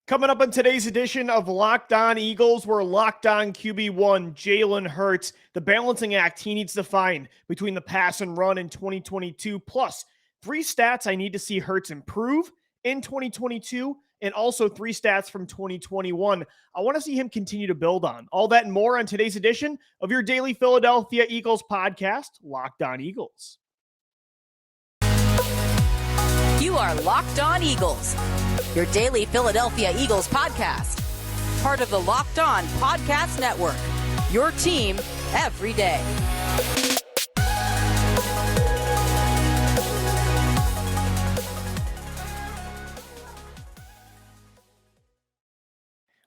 Coming up on today's edition of Locked On Eagles, we're locked on QB1 Jalen Hurts, the balancing act he needs to find between the pass and run in 2022, plus 3 stats I need to see Hurts improve in 2022, and also 3 stats from 2021 I want to see him continue to build on. All that and more on today's edition of your daily Philadelphia Eagles podcast, Locked On Eagles. You are Locked On Eagles, your daily Philadelphia Eagles podcast. Part of the Locked On Podcast Network, your team every day.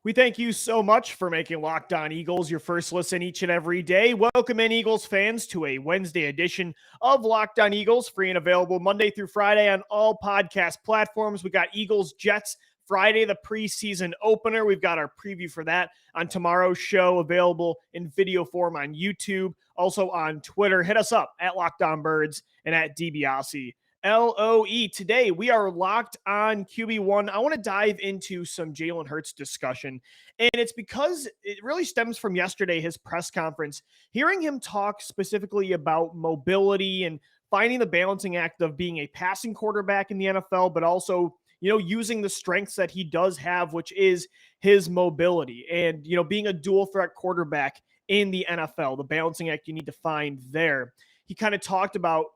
We thank you so much for making Locked On Eagles your first listen each and every day. Welcome in, Eagles fans, to a Wednesday edition of Locked On Eagles, free and available Monday through Friday on all podcast platforms. We got Eagles Jets Friday, the preseason opener. We've got our preview for that on tomorrow's show, available in video form on YouTube, also on Twitter. Hit us up at Locked On Birds and at DiBiase. LOE. Today, we are locked on QB1. I want to dive into some Jalen Hurts discussion, and it's because it really stems from yesterday, his press conference, hearing him talk specifically about mobility and finding the balancing act of being a passing quarterback in the NFL, but also, using the strengths that he does have, which is his mobility and, being a dual threat quarterback in the NFL, the balancing act you need to find there. He kind of talked about,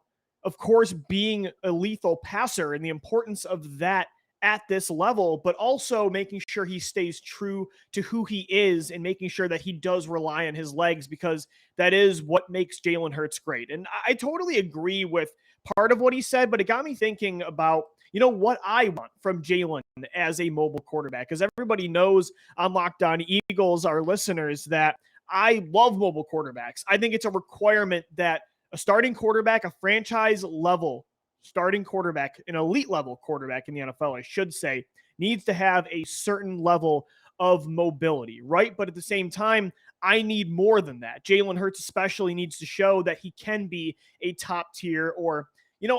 of course, being a lethal passer and the importance of that at this level, but also making sure he stays true to who he is and making sure that he does rely on his legs, because that is what makes Jalen Hurts great. And I totally agree with part of what he said, but it got me thinking about, what I want from Jalen as a mobile quarterback, because everybody knows on Locked On Eagles, our listeners, that I love mobile quarterbacks. I think it's a requirement that a starting quarterback, a franchise level starting quarterback, an elite level quarterback in the NFL, I should say, needs to have a certain level of mobility, right? But at the same time, I need more than that. Jalen Hurts especially needs to show that he can be a top tier, or,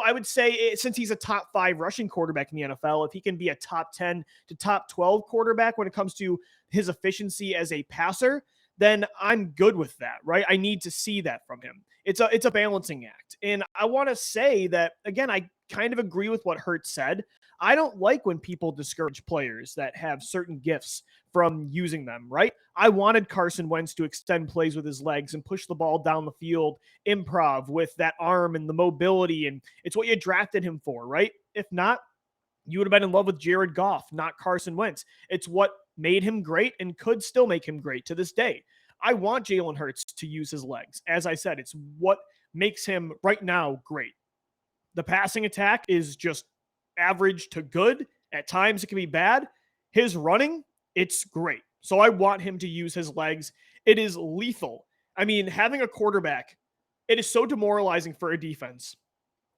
I would say, since he's a top 5 rushing quarterback in the NFL, if he can be a top 10 to top 12 quarterback when it comes to his efficiency as a passer, then I'm good with that, right? I need to see that from him. It's a balancing act. And I want to say that, again, I kind of agree with what Hurts said. I don't like when people discourage players that have certain gifts from using them, right? I wanted Carson Wentz to extend plays with his legs and push the ball down the field, improv with that arm and the mobility, and it's what you drafted him for, right? If not, you would have been in love with Jared Goff, not Carson Wentz. It's what made him great and could still make him great to this day. I want Jalen Hurts to use his legs. As I said, it's what makes him right now great. The passing attack is just average to good. At times it can be bad. His running, it's great. So I want him to use his legs. It is lethal. I mean, having a quarterback, it is so demoralizing for a defense.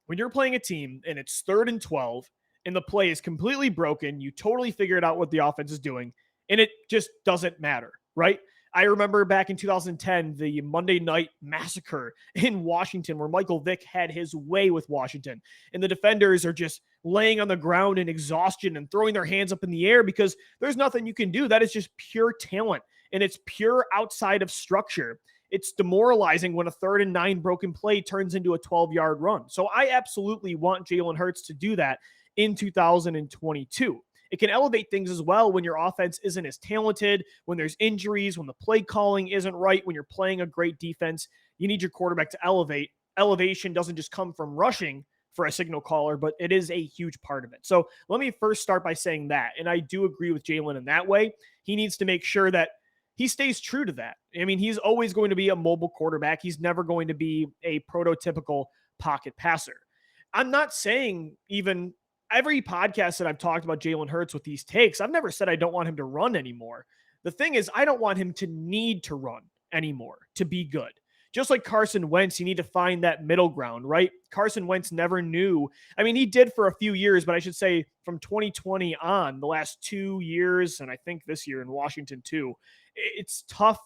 When you're playing a team and it's 3rd and 12 and the play is completely broken, you totally figured out what the offense is doing, and it just doesn't matter, right? I remember back in 2010, the Monday Night Massacre in Washington, where Michael Vick had his way with Washington, and the defenders are just laying on the ground in exhaustion and throwing their hands up in the air because there's nothing you can do. That is just pure talent, and it's pure outside of structure. It's demoralizing when a 3rd and 9 broken play turns into a 12-yard run. So I absolutely want Jalen Hurts to do that in 2022. It can elevate things as well when your offense isn't as talented, when there's injuries, when the play calling isn't right, when you're playing a great defense. You need your quarterback to elevate. Elevation doesn't just come from rushing for a signal caller, but it is a huge part of it. So let me first start by saying that. And I do agree with Jalen in that way. He needs to make sure that he stays true to that. I mean, he's always going to be a mobile quarterback. He's never going to be a prototypical pocket passer. I'm not saying, even every podcast that I've talked about Jalen Hurts with these takes, I've never said I don't want him to run anymore. The thing is, I don't want him to need to run anymore to be good. Just like Carson Wentz, you need to find that middle ground, right? Carson Wentz never knew. I mean, he did for a few years, but I should say from 2020 on, the last 2 years, and I think this year in Washington too, it's tough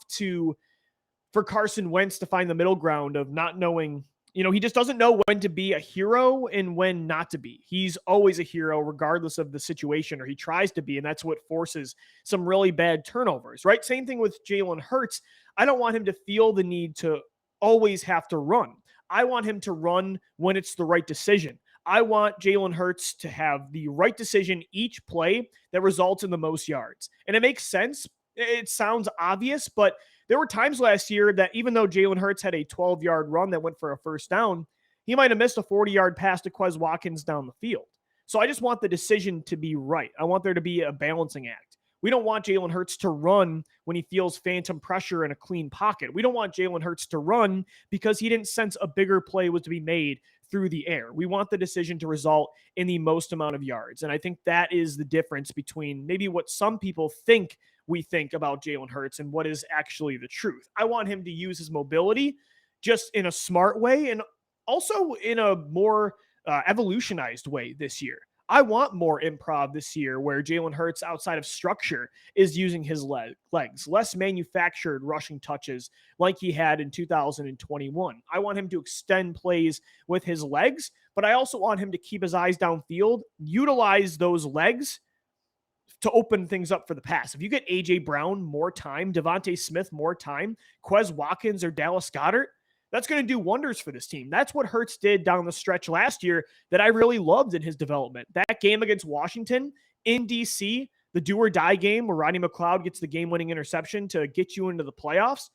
for Carson Wentz to find the middle ground of not knowing he just doesn't know when to be a hero and when not to be. He's always a hero, regardless of the situation, or he tries to be. And that's what forces some really bad turnovers, right? Same thing with Jalen Hurts. I don't want him to feel the need to always have to run. I want him to run when it's the right decision. I want Jalen Hurts to have the right decision each play that results in the most yards. And it makes sense. It sounds obvious, but there were times last year that even though Jalen Hurts had a 12-yard run that went for a first down, he might have missed a 40-yard pass to Quez Watkins down the field. So I just want the decision to be right. I want there to be a balancing act. We don't want Jalen Hurts to run when he feels phantom pressure in a clean pocket. We don't want Jalen Hurts to run because he didn't sense a bigger play was to be made through the air. We want the decision to result in the most amount of yards. And I think that is the difference between maybe what some people think we think about Jalen Hurts and what is actually the truth. I want him to use his mobility just in a smart way and also in a more evolutionized way this year. I want more improv this year where Jalen Hurts, outside of structure, is using his legs, less manufactured rushing touches like he had in 2021. I want him to extend plays with his legs, but I also want him to keep his eyes downfield, utilize those legs to open things up for the pass. If you get A.J. Brown more time, Devontae Smith more time, Quez Watkins or Dallas Goedert, that's going to do wonders for this team. That's what Hurts did down the stretch last year that I really loved in his development. That game against Washington in D.C., the do or die game where Rodney McLeod gets the game-winning interception to get you into the playoffs,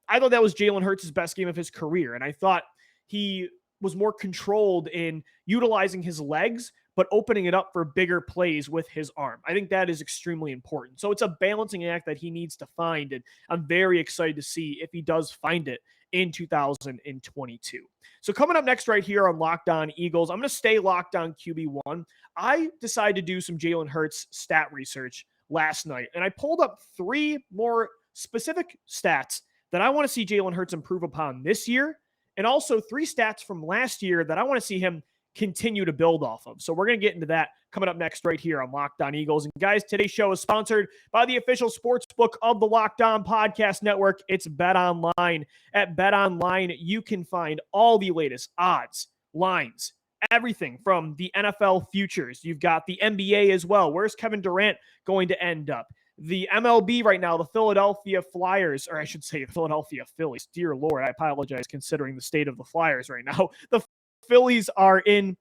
I thought that was Jalen Hurts' best game of his career, and I thought he was more controlled in utilizing his legs but opening it up for bigger plays with his arm. I think that is extremely important. So it's a balancing act that he needs to find, and I'm very excited to see if he does find it in 2022. So coming up next right here on Locked On Eagles, I'm going to stay locked on QB1. I decided to do some Jalen Hurts stat research last night, and I pulled up 3 more specific stats that I want to see Jalen Hurts improve upon this year, and also 3 stats from last year that I want to see him continue to build off of. So we're going to get into that coming up next right here on Locked On Eagles. And guys, today's show is sponsored by the official sports book of the Locked On Podcast Network. It's Bet Online. At Bet Online, you can find all the latest odds, lines, everything from the NFL futures. You've got the NBA as well. Where's Kevin Durant going to end up? The MLB right now, the Philadelphia Flyers, or I should say the Philadelphia Phillies. Dear Lord, I apologize considering the state of the Flyers right now. The Phillies are in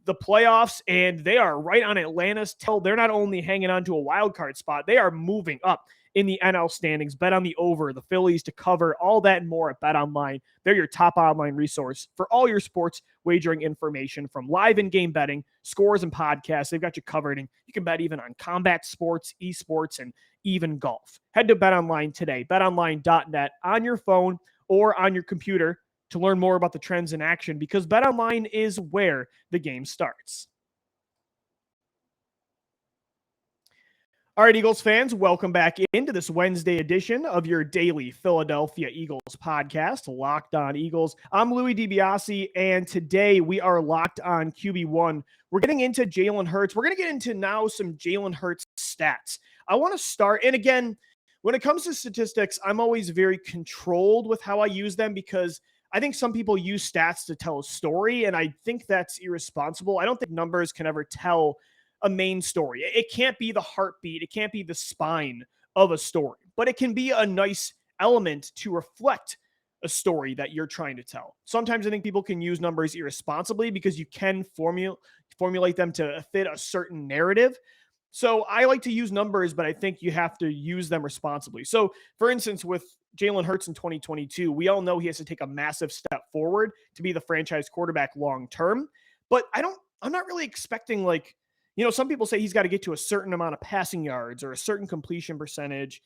the playoffs, and they are right on Atlanta's tail. They're not only hanging on to a wild card spot, they are moving up in the NL standings. Bet on the over, the Phillies to cover, all that and more at Bet Online. They're your top online resource for all your sports wagering information, from live in-game betting, scores, and podcasts. They've got you covered, and you can bet even on combat sports, esports, and even golf. Head to Bet Online today, betonline.net, on your phone or on your computer, to learn more about the trends in action, because BetOnline is where the game starts. All right, Eagles fans, welcome back into this Wednesday edition of your daily Philadelphia Eagles podcast, Locked On Eagles. I'm Louis DiBiase, and today we are locked on QB1. We're getting into Jalen Hurts. We're going to get into now some Jalen Hurts stats. I want to start, and again, when it comes to statistics, I'm always very controlled with how I use them, because I think some people use stats to tell a story, and I think that's irresponsible. I don't think numbers can ever tell a main story. It can't be the heartbeat. It can't be the spine of a story, but it can be a nice element to reflect a story that you're trying to tell. Sometimes I think people can use numbers irresponsibly because you can formulate them to fit a certain narrative. So I like to use numbers, but I think you have to use them responsibly. So for instance, with Jalen Hurts in 2022, we all know he has to take a massive step forward to be the franchise quarterback long term. But I'm not really expecting, like, some people say he's got to get to a certain amount of passing yards or a certain completion percentage,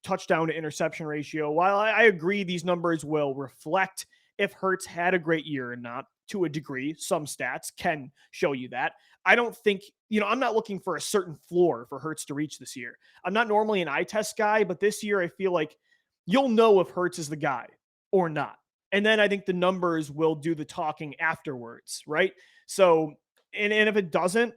touchdown to interception ratio. While I agree these numbers will reflect if Hurts had a great year or not, to a degree, some stats can show you that. I don't think, I'm not looking for a certain floor for Hurts to reach this year. I'm not normally an eye test guy, but this year I feel like you'll know if Hurts is the guy or not. And then I think the numbers will do the talking afterwards, right? So, and if it doesn't,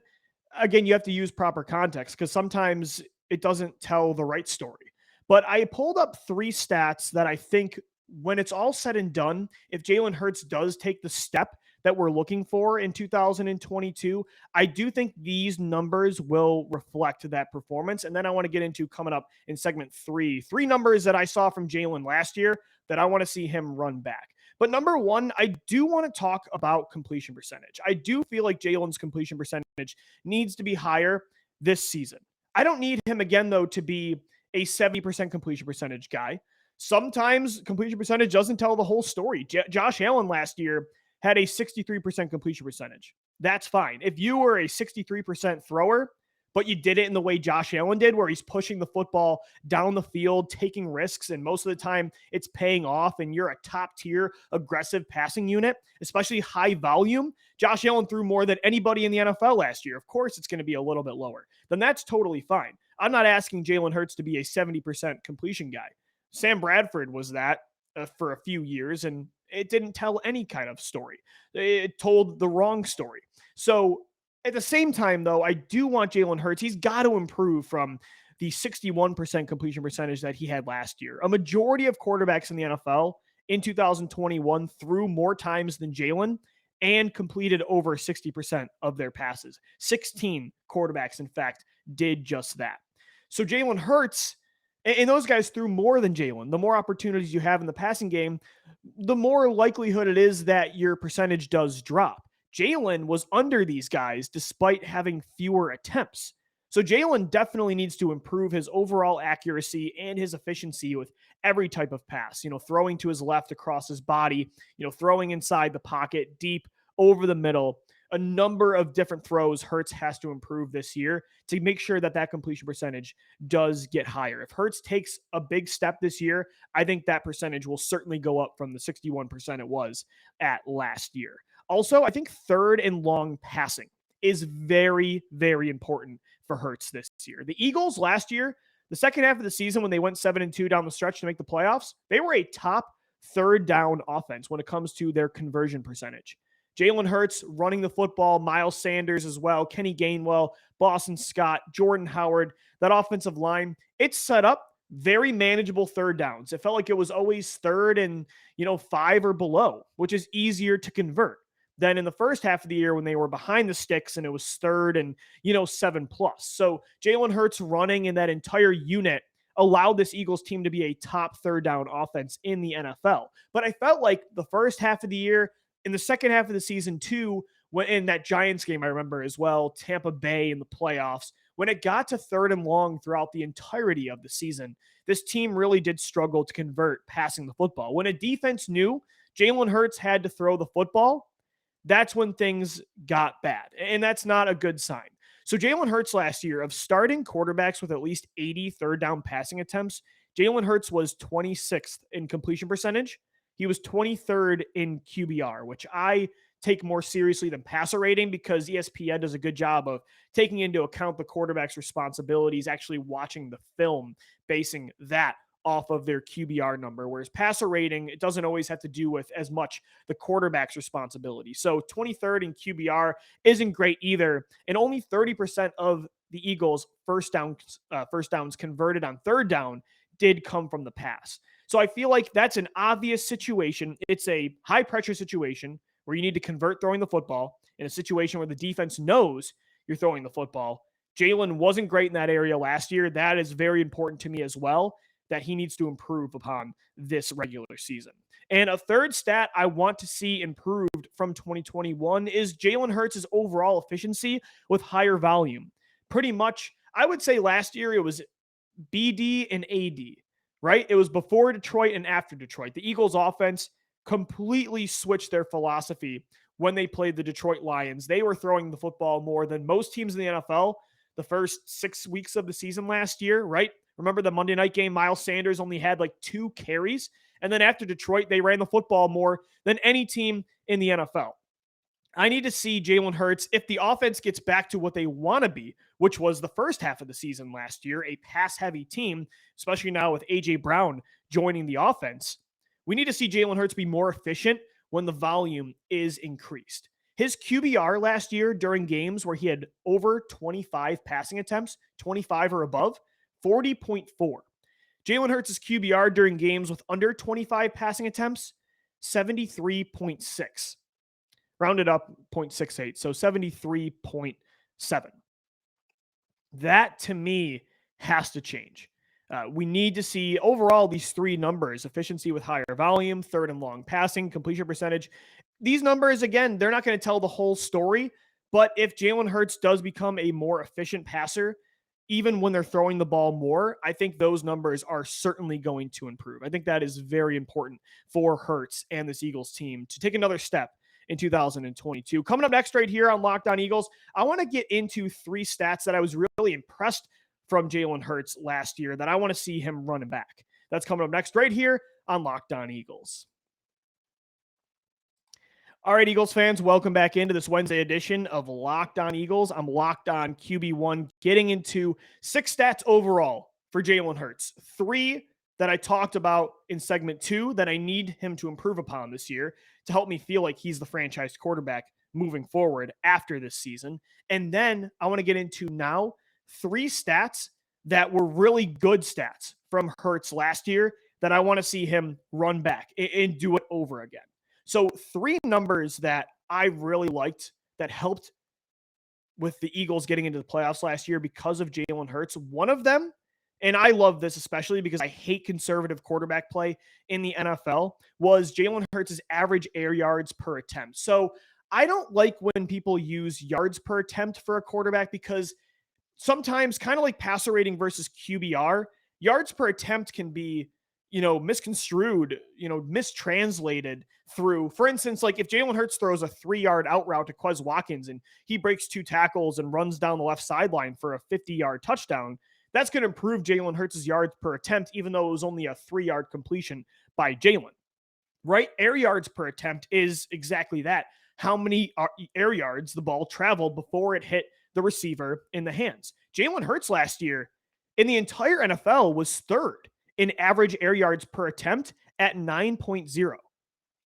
again, you have to use proper context, because sometimes it doesn't tell the right story. But I pulled up 3 stats that I think when it's all said and done, if Jalen Hurts does take the step that we're looking for in 2022, I do think these numbers will reflect that performance. And then I want to get into coming up in segment three numbers that I saw from Jalen last year that I want to see him run back. But number one, I do want to talk about completion percentage. I do feel like Jalen's completion percentage needs to be higher this season. I don't need him again, though, to be a 70% completion percentage guy. Sometimes completion percentage doesn't tell the whole story. Josh Allen last year had a 63% completion percentage. That's fine. If you were a 63% thrower, but you did it in the way Josh Allen did, where he's pushing the football down the field, taking risks, and most of the time it's paying off, and you're a top tier aggressive passing unit, especially high volume. Josh Allen threw more than anybody in the NFL last year. Of course, it's going to be a little bit lower. Then that's totally fine. I'm not asking Jalen Hurts to be a 70% completion guy. Sam Bradford was that for a few years, and it didn't tell any kind of story. It told the wrong story. So at the same time, though, I do want Jalen Hurts. He's got to improve from the 61% completion percentage that he had last year. A majority of quarterbacks in the NFL in 2021 threw more times than Jalen and completed over 60% of their passes. 16 quarterbacks, in fact, did just that. So Jalen Hurts, and those guys threw more than Jalen. The more opportunities you have in the passing game, the more likelihood it is that your percentage does drop. Jalen was under these guys despite having fewer attempts. So Jalen definitely needs to improve his overall accuracy and his efficiency with every type of pass, throwing to his left across his body, throwing inside the pocket, deep over the middle. A number of different throws Hurts has to improve this year to make sure that that completion percentage does get higher. If Hurts takes a big step this year, I think that percentage will certainly go up from the 61% it was at last year. Also, I think third and long passing is very, very important for Hurts this year. The Eagles last year, the second half of the season when they went 7-2 down the stretch to make the playoffs, they were a top third down offense when it comes to their conversion percentage. Jalen Hurts running the football, Miles Sanders as well, Kenny Gainwell, Boston Scott, Jordan Howard, that offensive line, it's set up very manageable third downs. It felt like it was always third and, 5 or below, which is easier to convert than in the first half of the year when they were behind the sticks and it was third and, 7+. So Jalen Hurts running in that entire unit allowed this Eagles team to be a top third down offense in the NFL. But I felt like the first half of the year, in the second half of the season too, when in that Giants game, I remember as well, Tampa Bay in the playoffs, when it got to third and long throughout the entirety of the season, this team really did struggle to convert passing the football. When a defense knew Jalen Hurts had to throw the football, that's when things got bad. And that's not a good sign. So Jalen Hurts last year, of starting quarterbacks with at least 80 third down passing attempts, Jalen Hurts was 26th in completion percentage. He was 23rd in QBR, which I take more seriously than passer rating because ESPN does a good job of taking into account the quarterback's responsibilities, actually watching the film, basing that off of their QBR number, whereas passer rating, it doesn't always have to do with as much the quarterback's responsibility. So 23rd in QBR isn't great either, and only 30% of the Eagles' first downs converted on third down did come from the pass. So I feel like that's an obvious situation. It's a high pressure situation where you need to convert throwing the football in a situation where the defense knows you're throwing the football. Jalen wasn't great in that area last year. That is very important to me as well, that he needs to improve upon this regular season. And a third stat I want to see improved from 2021 is Jalen Hurts' overall efficiency with higher volume. Pretty much, I would say last year it was BD and AD, right? It was before Detroit and after Detroit. The Eagles offense completely switched their philosophy when they played the Detroit Lions. They were throwing the football more than most teams in the NFL the first 6 weeks of the season last year, right? Remember the Monday night game, Miles Sanders only had like 2 carries. And then after Detroit, they ran the football more than any team in the NFL. I need to see Jalen Hurts, if the offense gets back to what they want to be, which was the first half of the season last year, a pass-heavy team, especially now with A.J. Brown joining the offense. We need to see Jalen Hurts be more efficient when the volume is increased. His QBR last year during games where he had over 25 passing attempts, 25 or above, 40.4. Jalen Hurts' QBR during games with under 25 passing attempts, 73.6. Rounded up 0.68, so 73.7. That, to me, has to change. We need to see overall these three numbers: efficiency with higher volume, third and long passing, completion percentage. These numbers, again, they're not going to tell the whole story, but if Jalen Hurts does become a more efficient passer, even when they're throwing the ball more, I think those numbers are certainly going to improve. I think that is very important for Hurts and this Eagles team to take another step in 2022. Coming up next right here on Locked On Eagles, I want to get into three stats that I was really impressed from Jalen Hurts last year that I want to see him running back. That's coming up next right here on Locked On Eagles. All right, Eagles fans, welcome back into this Wednesday edition of Locked On Eagles. I'm Locked On QB1, getting into 6 stats overall for Jalen Hurts. 3 that I talked about in segment 2 that I need him to improve upon this year to help me feel like he's the franchise quarterback moving forward after this season. And then I want to get into now 3 stats that were really good stats from Hurts last year that I want to see him run back and do it over again. So 3 numbers that I really liked that helped with the Eagles getting into the playoffs last year because of Jalen Hurts. One of them, and I love this especially because I hate conservative quarterback play in the NFL, was Jalen Hurts' average air yards per attempt. So I don't like when people use yards per attempt for a quarterback because sometimes, kind of like passer rating versus QBR, yards per attempt can be, misconstrued, mistranslated through, for instance, like if Jalen Hurts throws a 3-yard out route to Quez Watkins and he breaks 2 tackles and runs down the left sideline for a 50-yard touchdown, that's going to improve Jalen Hurts' yards per attempt, even though it was only a 3-yard completion by Jalen, right? Air yards per attempt is exactly that. How many air yards the ball traveled before it hit the receiver in the hands. Jalen Hurts last year in the entire NFL was 3rd in average air yards per attempt at 9.0.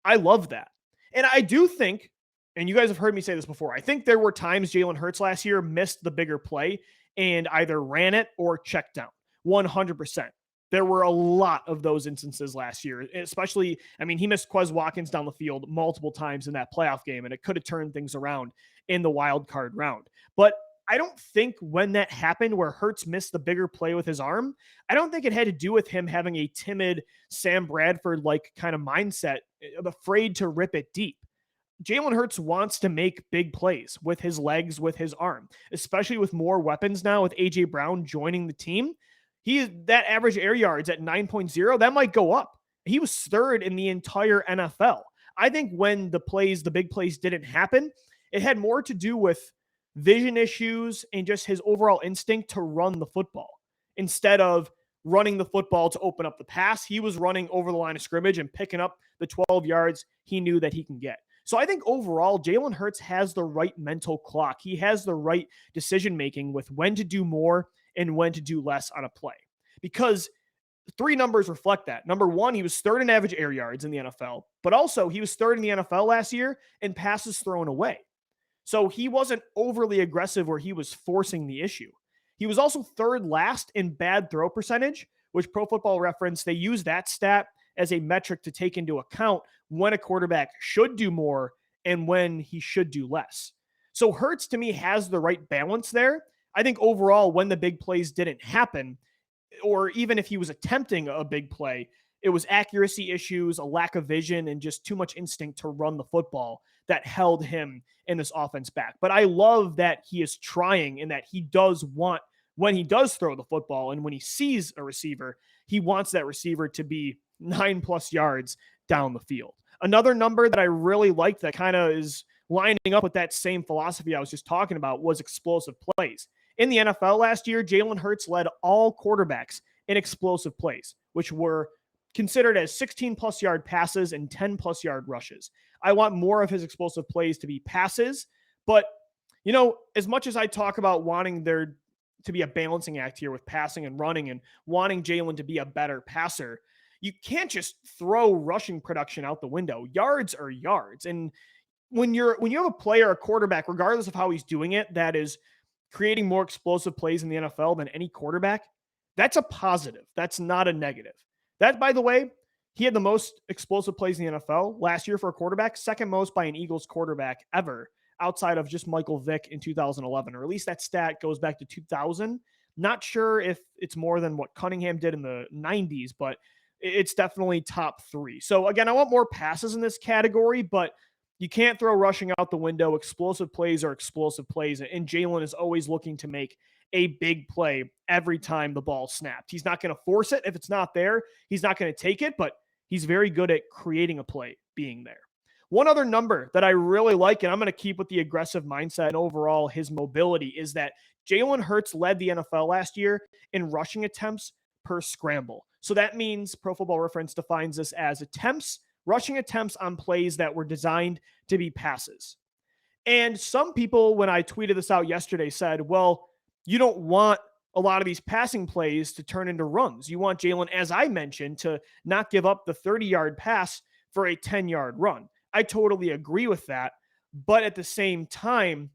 I love that. And I do think, and you guys have heard me say this before, I think there were times Jalen Hurts last year missed the bigger play and either ran it or checked down. 100%. There were a lot of those instances last year, especially, he missed Quez Watkins down the field multiple times in that playoff game, and it could have turned things around in the wild card round. But I don't think when that happened where Hurts missed the bigger play with his arm, I don't think it had to do with him having a timid Sam Bradford-like kind of mindset, afraid to rip it deep. Jalen Hurts wants to make big plays with his legs, with his arm, especially with more weapons now with A.J. Brown joining the team. That average air yards at 9.0, that might go up. He was 3rd in the entire NFL. I think when the big plays didn't happen, it had more to do with vision issues and just his overall instinct to run the football. Instead of running the football to open up the pass, he was running over the line of scrimmage and picking up the 12 yards he knew that he can get. So I think overall, Jalen Hurts has the right mental clock. He has the right decision-making with when to do more and when to do less on a play. Because 3 numbers reflect that. Number 1, he was 3rd in average air yards in the NFL, but also he was 3rd in the NFL last year in passes thrown away. So he wasn't overly aggressive where he was forcing the issue. He was also 3rd last in bad throw percentage, which Pro Football Reference, they use that stat as a metric to take into account when a quarterback should do more and when he should do less. So Hurts, to me, has the right balance there. I think overall, when the big plays didn't happen, or even if he was attempting a big play, it was accuracy issues, a lack of vision, and just too much instinct to run the football that held him in this offense back. But I love that he is trying and that he does want, when he does throw the football and when he sees a receiver, he wants that receiver to be 9+ yards down the field. Another number that I really liked that kind of is lining up with that same philosophy I was just talking about was explosive plays. In the NFL last year, Jalen Hurts led all quarterbacks in explosive plays, which were considered as 16+ yard passes and 10+ yard rushes. I want more of his explosive plays to be passes, but as much as I talk about wanting there to be a balancing act here with passing and running and wanting Jalen to be a better passer, you can't just throw rushing production out the window. Yards are yards. And when you have a player, a quarterback, regardless of how he's doing it, that is creating more explosive plays in the NFL than any quarterback, That's a positive. That's not a negative. That, by the way, he had the most explosive plays in the NFL last year for a quarterback, second most by an Eagles quarterback ever, outside of just Michael Vick in 2011, or at least that stat goes back to 2000. Not sure if it's more than what Cunningham did in the 90s, but it's definitely top three. So again, I want more passes in this category, but you can't throw rushing out the window. Explosive plays are explosive plays, and Jalen is always looking to make a big play every time the ball snapped. He's not going to force it. If it's not there, he's not going to take it, but he's very good at creating a play being there. One other number that I really like, and I'm going to keep with the aggressive mindset and overall his mobility, is that Jalen Hurts led the NFL last year in rushing attempts per scramble. So that means Pro Football Reference defines this as rushing attempts on plays that were designed to be passes. And some people, when I tweeted this out yesterday, said, well, you don't want a lot of these passing plays to turn into runs. You want Jalen, as I mentioned, to not give up the 30-yard pass for a 10-yard run. I totally agree with that. But at the same time,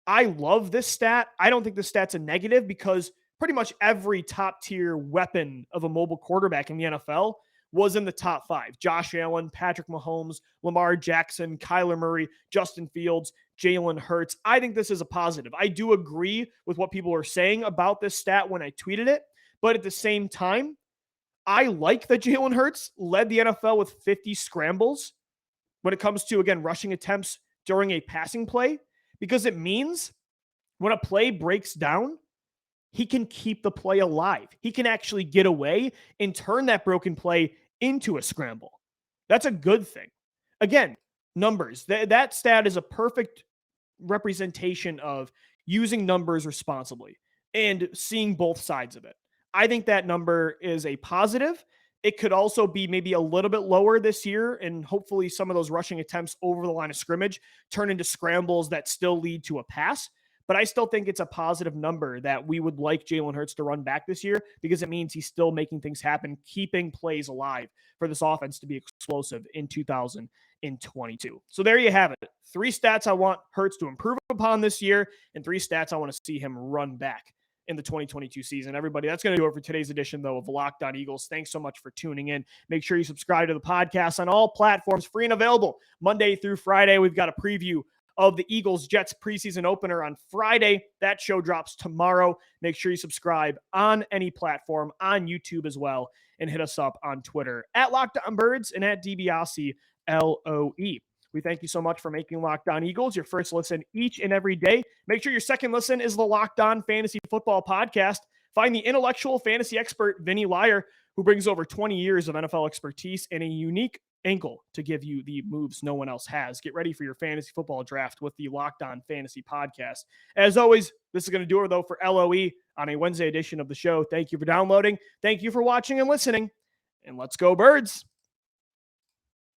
I love this stat. I don't think this stat's a negative because pretty much every top-tier weapon of a mobile quarterback in the NFL was in the top five. Josh Allen, Patrick Mahomes, Lamar Jackson, Kyler Murray, Justin Fields, Jalen Hurts. I think this is a positive. I do agree with what people are saying about this stat when I tweeted it, but at the same time, I like that Jalen Hurts led the NFL with 50 scrambles when it comes to, again, rushing attempts during a passing play, because it means when a play breaks down, he can keep the play alive. He can actually get away and turn that broken play into a scramble. That's a good thing. Again, numbers. That stat is a perfect representation of using numbers responsibly and seeing both sides of it. I think that number is a positive. It could also be maybe a little bit lower this year, and hopefully some of those rushing attempts over the line of scrimmage turn into scrambles that still lead to a pass. But I still think it's a positive number that we would like Jalen Hurts to run back this year, because it means he's still making things happen, keeping plays alive for this offense to be explosive in 2022. So there you have it. 3 stats I want Hurts to improve upon this year, and 3 stats I want to see him run back in the 2022 season. Everybody, that's going to do it for today's edition, though, of Locked On Eagles. Thanks so much for tuning in. Make sure you subscribe to the podcast on all platforms, free and available Monday through Friday. We've got a preview of the Eagles-Jets preseason opener on Friday. That show drops tomorrow. Make sure you subscribe on any platform, on YouTube as well, and hit us up on Twitter at Locked On Birds and at DiBiase, LOE. We thank you so much for making Locked On Eagles your first listen each and every day. Make sure your second listen is the Locked On Fantasy Football Podcast. Find the intellectual fantasy expert, Vinny Lyer, who brings over 20 years of NFL expertise and a unique angle to give you the moves no one else has. Get ready for your fantasy football draft with the Locked On Fantasy Podcast. As always, this is going to do it, though, for LOE on a Wednesday edition of the show. Thank you for downloading. Thank you for watching and listening. And let's go, Birds.